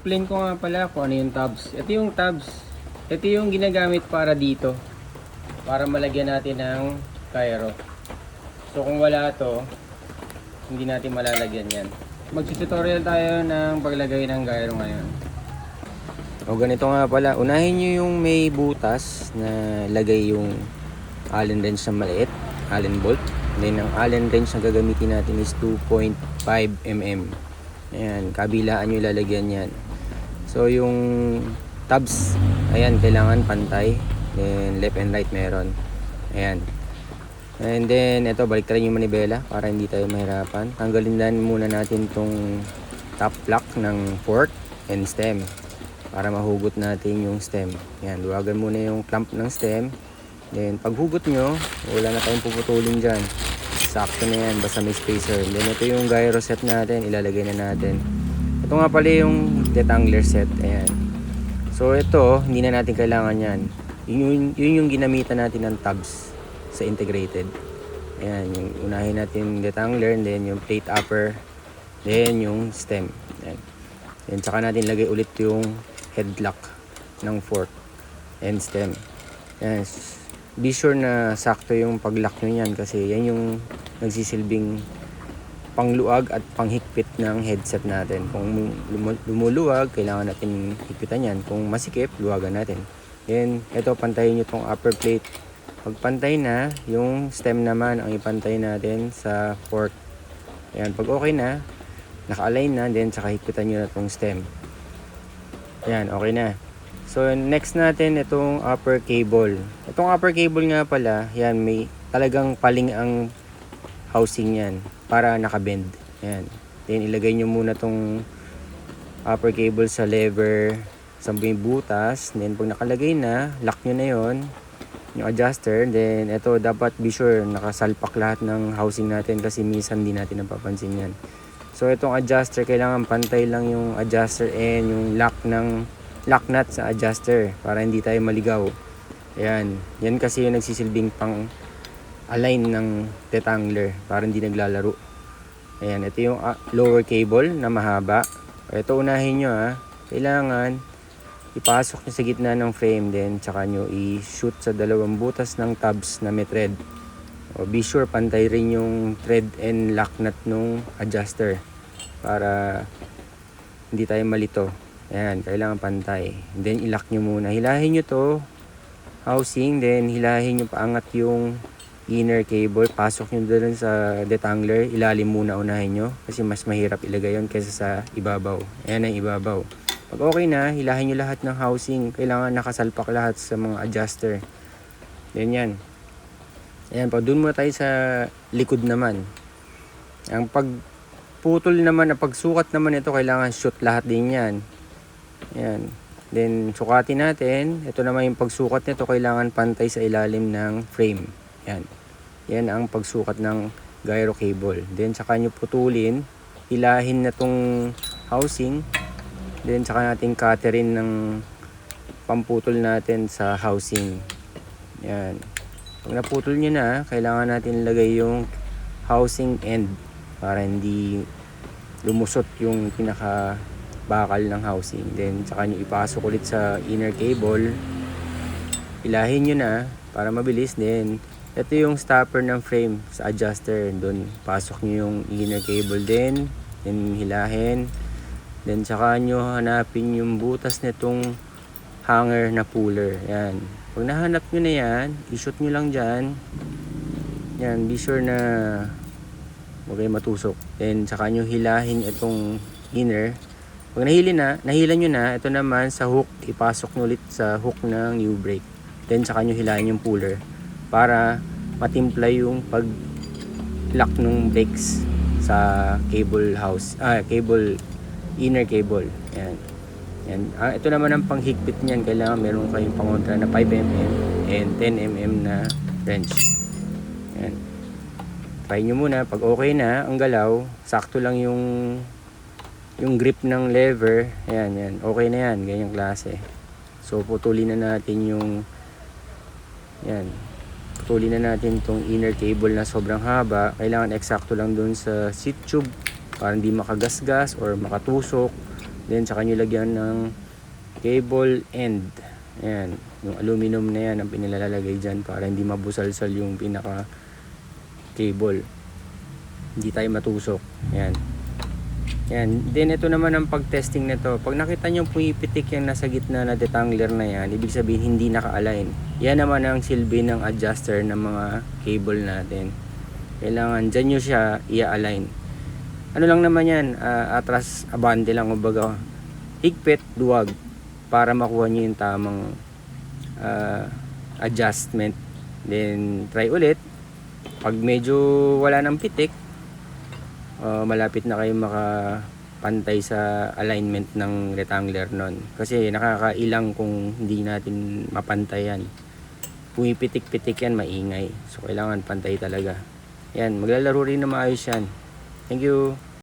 Explain ko nga pala kung ano yung tabs. Ito yung tabs. Ito yung ginagamit para dito. Para malagyan natin ng gyro. So kung wala to, hindi natin malalagyan yan. Magtututorial tayo ng paglagay ng gyro ngayon. O ganito nga pala. Unahin nyo yung may butas na lagay yung Allen wrench na maliit. Allen bolt. Then ang Allen wrench na gagamitin natin is 2.5 mm. Ayan, kabilaan nyo ilalagyan yan. So yung tabs, ayan, kailangan pantay. Then left and right meron. Ayan. And then ito, baliktarin yung manibela para hindi tayo mahirapan. Tanggalin din muna natin tong top lock ng fork and stem para mahugot natin yung stem. Ayan, luwagan muna yung clamp ng stem. Then paghugot nyo, wala na tayong puputulin dyan. Sakto na yan, basta may spacer. Then ito yung gyro set natin, ilalagay na natin. Ito nga pala yung detangler set. Ayan. So ito, hindi na natin kailangan yan. Yun yung ginamitan natin ng tabs sa integrated. Ayan, yung unahin natin yung detangler, and then yung plate upper, then yung stem. Ayan. Then saka natin lagay ulit yung headlock ng fork and stem. Ayan. Be sure na sakto yung pag-lock nyo yan kasi yan yung nagsisilbing pangluag at panghigpit ng headset natin. Kung lumuluwag, kailangan natin higpitan yan. Kung masikip, luwagan natin. Then, ito, pantayin nyo tong upper plate. Pag pantay na, yung stem naman ang ipantay natin sa fork. Ayan, pag okay na, naka-align na, then saka higpitan nyo na tong stem. Ayan, okay na. So, next natin, itong upper cable. Itong upper cable nga pala, yan, may talagang paling ang housing yan para nakabend. Ayan. Then ilagay nyo muna tong upper cable sa lever sa may butas. Then pag nakalagay na, lock nyo na yon yung adjuster. Then ito dapat be sure nakasalpak lahat ng housing natin kasi minsan hindi natin napapansin yan. So itong adjuster, kailangan pantay lang yung adjuster and yung lock nut sa adjuster para hindi tayo maligaw. Ayan. Yan kasi yung nagsisilbing pang align ng detangler para hindi naglalaro. Ayan, ito yung lower cable na mahaba. Ito unahin nyo kailangan ipasok nyo sa gitna ng frame, then tsaka nyo i-shoot sa dalawang butas ng tabs na may thread. O, be sure pantay rin yung thread and lock nut nung adjuster para hindi tayo malito. Ayan, kailangan pantay. Then i-lock nyo muna. Hilahin nyo to housing, then hilahin nyo paangat yung inner cable, pasok nyo doon sa detangler, ilalim muna unahin nyo kasi mas mahirap ilagay yon kaysa sa ibabaw. Ayan ang ibabaw. Pag okay na, hilahin nyo lahat ng housing, kailangan nakasalpak lahat sa mga adjuster. Then yan. Ayan, pag doon muna tayo sa likod naman. Ang pagputol naman, ang pagsukat naman ito, kailangan shoot lahat din yan. Ayan. Then sukatin natin, ito naman yung pagsukat nito, kailangan pantay sa ilalim ng frame. Yan. Yan ang pagsukat ng gyro cable. Then saka nyo putulin, hilahin na tong housing. Then saka natin cutterin ng pamputol natin sa housing. Yan. Pag naputol nyo na, kailangan natin lagay yung housing end para hindi lumusot yung pinaka bakal ng housing. Then saka nyo ipasok ulit sa inner cable. Hilahin nyo na para mabilis. Then ito yung stopper ng frame sa adjuster. Doon pasok nyo yung inner cable din. Then hilahin. Then saka nyo hanapin yung butas nitong hanger na puller. Yan. Pag nahanap nyo na yan, i-shoot nyo lang dyan. Yan. Be sure na huwag kayo matusok. Then saka nyo hilahin itong inner. Pag nahila nyo na, ito naman sa hook, ipasok nyo ulit sa hook ng new brake. Then saka nyo hilahin yung puller para matimpla yung pag-lock ng brakes sa cable house, inner cable. Yan. Yan. Ito naman ang panghigpit niyan, kailangan meron kayong pangontra na 5mm and 10mm na wrench. Yan. Try nyo muna, pag okay na ang galaw, sakto lang yung grip ng lever. Ayan, yan. Okay na yan, ganyang klase. So putulin na natin yung yan. Putulin na natin itong inner cable na sobrang haba. Kailangan eksakto lang dun sa seat tube para hindi makagasgas or makatusok. Then saka nyo lagyan ng cable end. Ayan, yung aluminum na yan ang pinilalagay dyan para hindi mabusalsal yung pinaka cable, hindi tayo matusok. Ayan. Yan. Then ito naman ang pag-testing nito. Pag nakita nyo pumipitik yung nasa gitna na detangler na yan, ibig sabihin hindi naka-align. Yan naman ang silbi ng adjuster ng mga cable natin. Kailangan dyan nyo siya i-align. Ano lang naman yan, atras abante lang, kumbaga higpit, duwag, para makuha nyo yung tamang adjustment. Then try ulit. Pag medyo wala ng pitik, malapit na kayo makapantay sa alignment ng rectangular nun, kasi nakakailang kung hindi natin mapantay yan. Pumipitik-pitik yan, maingay, so kailangan pantay talaga yan. Maglalaro rin na maayos yan. Thank you.